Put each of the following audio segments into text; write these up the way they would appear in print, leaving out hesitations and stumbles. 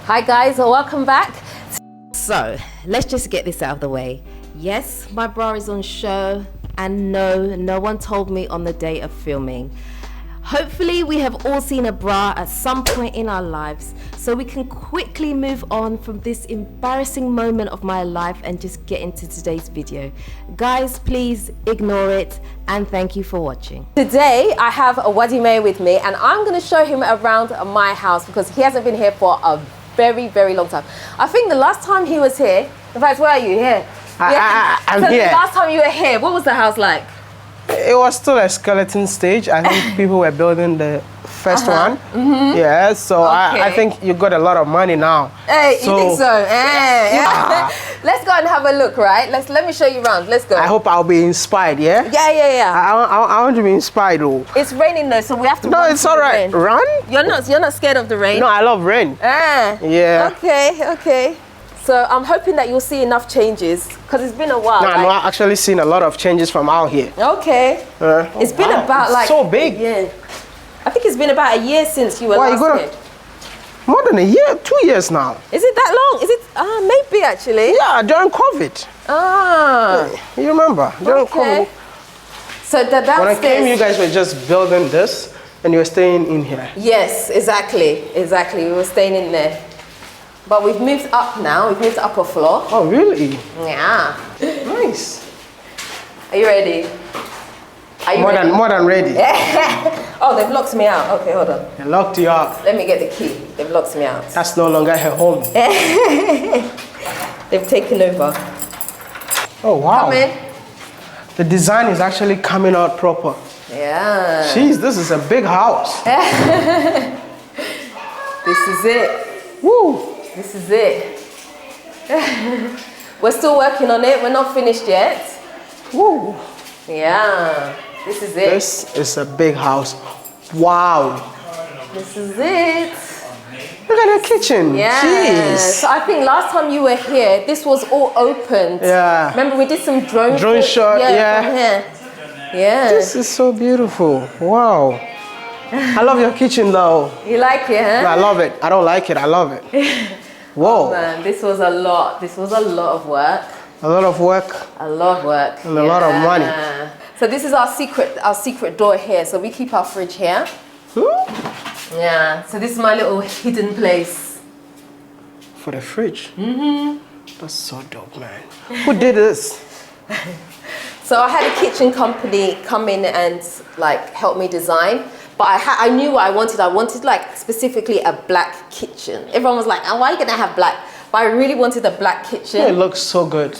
Hi guys, welcome back. So let's just get this out of the way. Yes, my bra is on show, and no one told me on the day of filming. Hopefully we have all seen a bra at some point in our lives, so we can quickly move on from this embarrassing moment of my life and just get into today's video. Guys, please ignore it, and thank you for watching. Today I have a Wode Maya with me, and I'm going to show him around my house because he hasn't been here for a very long time. I think the last time he was here, in fact, where are you? Here? I'm here. The last time you were here, what was the house like? It was still a skeleton stage. I think people were building the first one. Yeah, so I think you got a lot of money now. Hey, you think so? Yeah. Let's go and have a look, right? Let me show you around. Let's go. I hope I'll be inspired, yeah? Yeah. I want to be inspired, though. It's raining though, so we have to No, it's all right. Run? You're not scared of the rain? No, I love rain. Yeah. Okay. So I'm hoping that you'll see enough changes because it's been a while. No, I'm actually seeing a lot of changes from out here. Okay. It's been about like so big. Yeah. I think it's been about a year since you were last here. More than a year, 2 years now. Is it that long? Is it? Maybe actually. Yeah, during COVID. You remember? During COVID. So the downstairs. When I came, you guys were just building this, and you were staying in here. Yes, exactly. We were staying in there. But we've moved up now. We've moved to upper floor. Oh, really? Yeah. Nice. Are you ready? More than ready. Oh, they've locked me out. Okay, hold on. They locked you out. Let me get the key. They've locked me out. That's no longer her home. They've taken over. Oh, wow. Come in. The design is actually coming out proper. Yeah. Jeez, this is a big house. This is it. Woo. This is it. We're still working on it. We're not finished yet. Woo. Yeah. This is it. This is a big house. Wow. This is it. Look at your kitchen. Yeah. Jeez. So I think last time you were here, this was all opened. Yeah. Remember we did some drone shot. Yeah. From here. Yeah. This is so beautiful. Wow. I love your kitchen though. You like it, huh? I love it. I don't like it. I love it. Whoa. Oh man, this was a lot. This was a lot of work. A lot of work. A lot of work. And a lot of money. So this is our secret door here. So we keep our fridge here. Yeah. So this is my little hidden place. For the fridge? That's so dope, man. Who did this? So I had a kitchen company come in and like help me design. But I knew what I wanted. I wanted like specifically a black kitchen. Everyone was like, oh, why are you gonna have black? But I really wanted a black kitchen. It looks so good.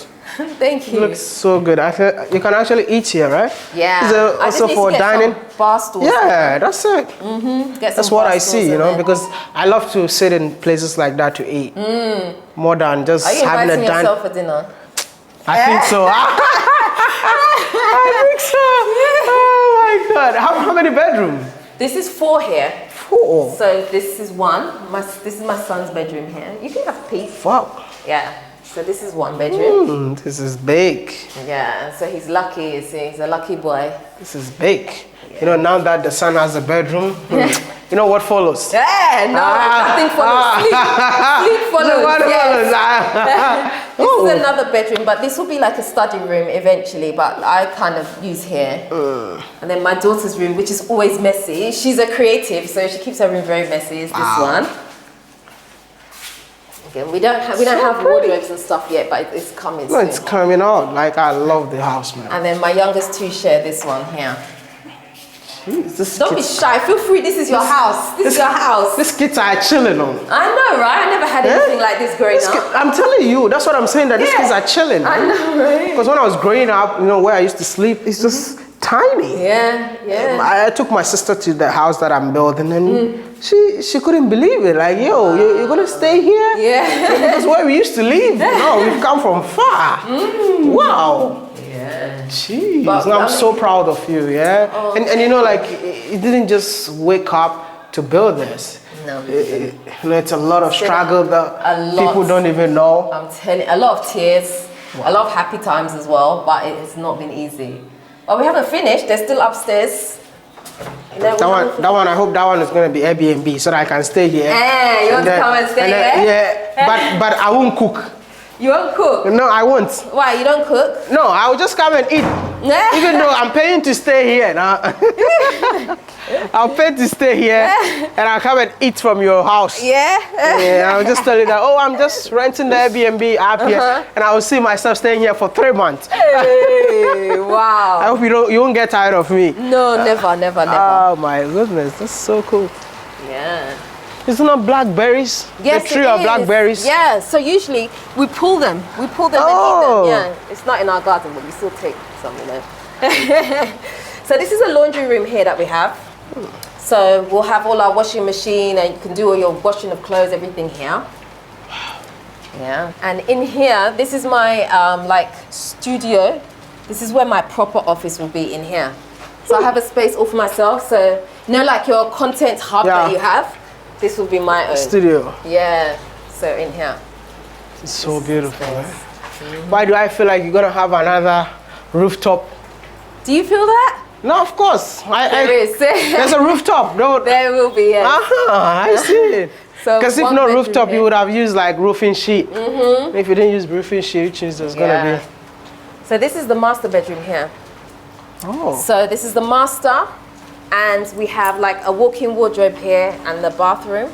Thank you. It looks so good. I feel you can actually eat here, right? Yeah. Is it also for dining? Bar stools. Yeah, that's it. That's what I see, you know, there. because I love to sit in places like that to eat. More than just Are you having a inviting yourself for dinner? I think so. I think so. Oh my God. How many bedrooms? This is 4 here. 4. So this is 1. This is my son's bedroom here. You can have a peek. Wow. Yeah. So this is 1 bedroom. This is big. Yeah. So he's lucky. You see, he's a lucky boy. This is big. Yeah. You know, now that the son has a bedroom, you know what follows? Yeah, no, nothing follows. Sleep follows. What Yes. This is another bedroom, but this will be like a study room eventually, but I kind of use here. And then my daughter's room, which is always messy. She's a creative, so she keeps her room very messy, is this one. Again, we don't have wardrobes and stuff yet, but it's coming soon. It's coming out. Like, I love the house, man. And then my youngest 2 share this one here. Jeez, Don't be shy. Feel free. This is your house. This is your house. These kids are chilling on. I know, right? I never had anything like this growing up. I'm telling you, that's what I'm saying, that these kids are chilling. I know, right? Because when I was growing up, you know, where I used to sleep, it's just tiny. Yeah. I took my sister to the house that I'm building, and she couldn't believe it. Like, yo, you're gonna stay here? Yeah. That's where we used to live. No, we've come from far. Wow. Yeah. Jeez. I'm so proud of you, yeah? Oh, and you know, like, you didn't just wake up to build this. No. You know, it's a lot of struggle that people don't even know. I'm telling you, a lot of tears, a lot of happy times as well, but it has not been easy. But we haven't finished. They're still upstairs. That one, I hope that one is going to be Airbnb so that I can stay here. You want to come and stay here? Yeah, but I won't cook. You won't cook? No, I won't. Why, you don't cook? No, I will just come and eat. Even though I'm paying to stay here now. I'll pay to stay here and I'll come and eat from your house. Yeah, I'll just tell you that, oh, I'm just renting the Airbnb app here and I will see myself staying here for 3 months. Hey, wow. I hope you won't get tired of me. No, never. Oh my goodness, that's so cool. Yeah. It's not blackberries? Yes, the tree of blackberries? Yeah, so usually we pull them. We pull them and eat them. Yeah, it's not in our garden, but we still take some, you know. So this is a laundry room here that we have. So we'll have all our washing machine and you can do all your washing of clothes, everything here. Yeah, and in here, this is my like studio. This is where my proper office will be in here. So I have a space all for myself. So you know, like your content hub that you have, this will be my own studio. Yeah, so in here. It's so beautiful. Why do I feel like you're gonna have another rooftop? Do you feel that? No, of course. There is. There's a rooftop. There will be, yes. I see it. Because if not rooftop, here. you would have used like roofing sheet. If you didn't use roofing sheet, which is there's gonna be. So this is the master bedroom here. Oh. So this is the master, and we have like a walk-in wardrobe here and the bathroom,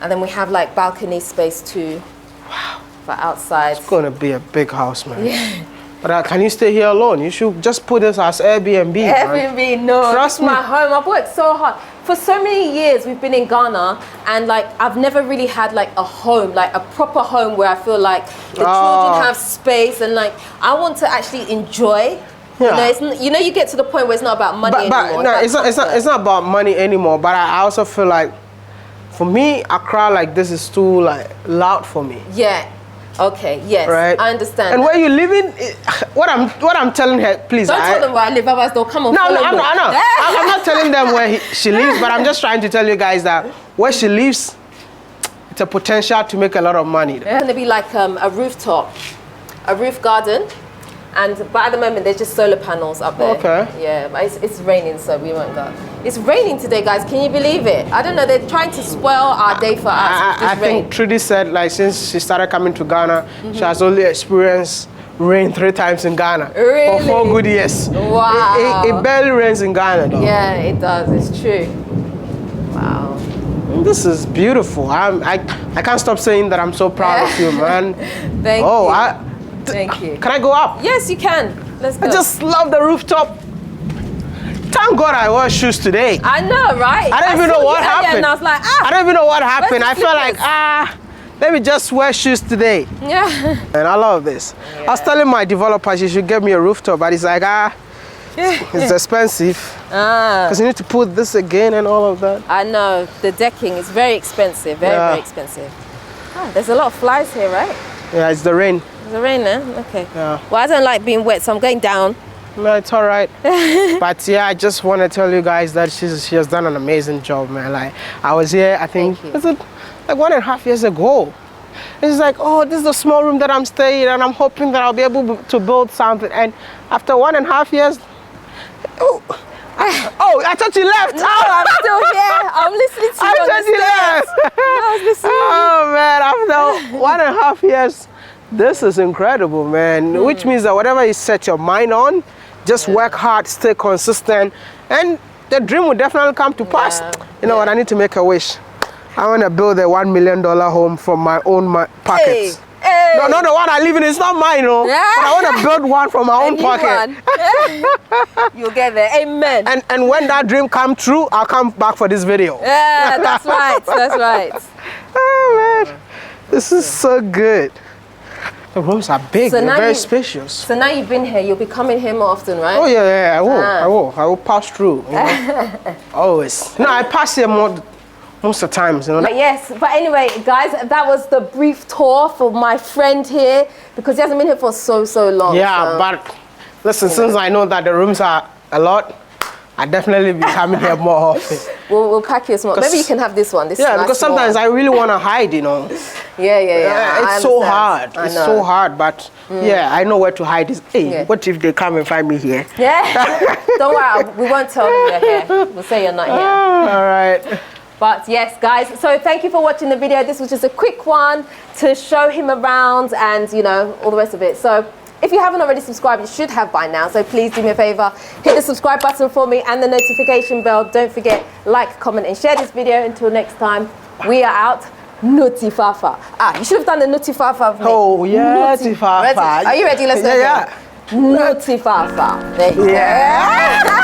and then we have like balcony space too. Wow. For outside. It's gonna be a big house, man. Yeah. But can you stay here alone? You should just put this as Airbnb. Airbnb, man. no. Trust me. My home. I've worked so hard. For so many years we've been in Ghana, and like I've never really had like a home, like a proper home where I feel like the children have space and like I want to actually enjoy. Yeah. You know, you get to the point where it's not about money anymore. No, it's not about money anymore. But I also feel like, for me, Accra like this is too like loud for me. Yeah. Okay. Yes. Right. I understand. And where you living? What I'm telling her, please. Don't tell them where I live. Otherwise, they'll come and follow me. No. I'm not telling them where she lives, but I'm just trying to tell you guys that where she lives, it's a potential to make a lot of money. It's going to be like a rooftop, a roof garden. But at the moment, there's just solar panels up there. Okay. Yeah, but it's raining, so we won't go. It's raining today, guys. Can you believe it? I don't know. They're trying to spoil our day for us. I think Trudy said, like, since she started coming to Ghana, she has only experienced rain 3 times in Ghana. Really? For 4 good years. Wow. It barely rains in Ghana, though. Yeah, it does. It's true. Wow. This is beautiful. I can't stop saying that I'm so proud of you, man. Thank you. Thank you. Can I go up? Yes, you can. Let's go. I just love the rooftop. Thank God I wore shoes today. I know, right? I don't even know what happened. And I was like, I don't even know what happened. I felt like, let me just wear shoes today. Yeah. And I love this. Yeah. I was telling my developers you should get me a rooftop, but it's like, it's expensive. Because you need to put this again and all of that. I know. The decking is very expensive. Very expensive. Oh, there's a lot of flies here, right? Yeah, it's the rain. It's the rain, eh? Okay. Yeah. Well, I don't like being wet, so I'm going down. No, it's all right. But yeah, I just want to tell you guys that she has done an amazing job, man. Like, I was here, I think, was it like 1.5 years ago. It's like, oh, this is the small room that I'm staying, and I'm hoping that I'll be able to build something. And after 1.5 years, I thought you left. No, I'm still here. I'm listening to you. I thought you left. No, I was listening. Oh man, after 1.5 years, this is incredible, man. Which means that whatever you set your mind on, just work hard, stay consistent, and the dream will definitely come to pass. You know what? I need to make a wish. I want to build a $1 million home from my own pockets. Hey. No, not the one I live in. It's not mine, no. Yeah. But I want to build one from my own pocket. You'll get there. Amen. And when that dream comes true, I'll come back for this video. Yeah, that's right. That's right. Oh man, this is so good. The rooms are big. So they're very spacious. So now you've been here. You'll be coming here more often, right? Oh yeah, I will pass through. You know? Always. No, I pass here most of the times, you know. But yes, but anyway, guys, that was the brief tour for my friend here, because he hasn't been here for so long. Yeah, so. But listen, since I know that the rooms are a lot, I definitely be coming here more often. We'll pack you a small. Maybe you can have this one. This because sometimes I really want to hide, you know. It's so hard. It's so hard, but yeah, I know where to hide this. Hey, what if they come and find me here? Yeah. Don't worry, we won't tell them you're here. We'll say you're not here. All right. But yes, guys, so thank you for watching the video. This was just a quick one to show him around and, you know, all the rest of it. So if you haven't already subscribed, you should have by now. So please do me a favor, hit the subscribe button for me and the notification bell. Don't forget, like, comment and share this video. Until next time, we are out. Nutty Fafa. You should have done the Nutty Fafa. Oh, yeah, Nutty Fafa. Are you ready? Let's go. Yeah. Nutty Fafa. There you go.